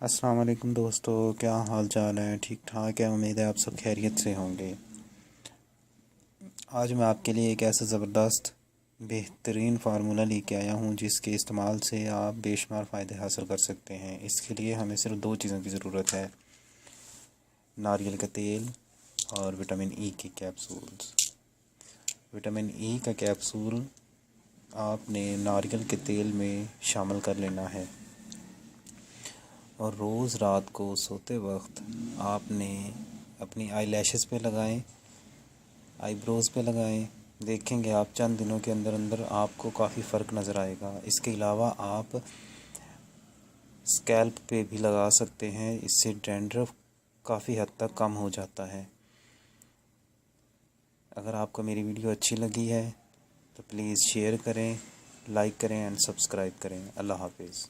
अस्सलाम वालेकुम दोस्तों, क्या हाल चाल है? ठीक ठाक है। उम्मीद है आप सब खैरियत से होंगे। आज मैं आपके लिए एक ऐसा ज़बरदस्त बेहतरीन फार्मूला लेके आया हूँ जिसके इस्तेमाल से आप बेशुमार फ़ायदे हासिल कर सकते हैं। इसके लिए हमें सिर्फ दो चीज़ों की ज़रूरत है, नारियल का तेल और विटामिन ई के कैप्सूल्स। विटामिन ई का कैप्सूल आपने नारियल के तेल में शामिल कर लेना है और रोज़ रात को सोते वक्त आपने अपनी आई लैशेज़ पे लगाएं, आईब्रोज़ पे लगाएं। देखेंगे आप चंद दिनों के अंदर अंदर आपको काफ़ी फ़र्क नज़र आएगा। इसके अलावा आप स्कैल्प पे भी लगा सकते हैं, इससे डैंड्रफ काफ़ी हद तक कम हो जाता है। अगर आपको मेरी वीडियो अच्छी लगी है तो प्लीज़ शेयर करें, लाइक करें एंड सब्सक्राइब करें। अल्लाह हाफिज़।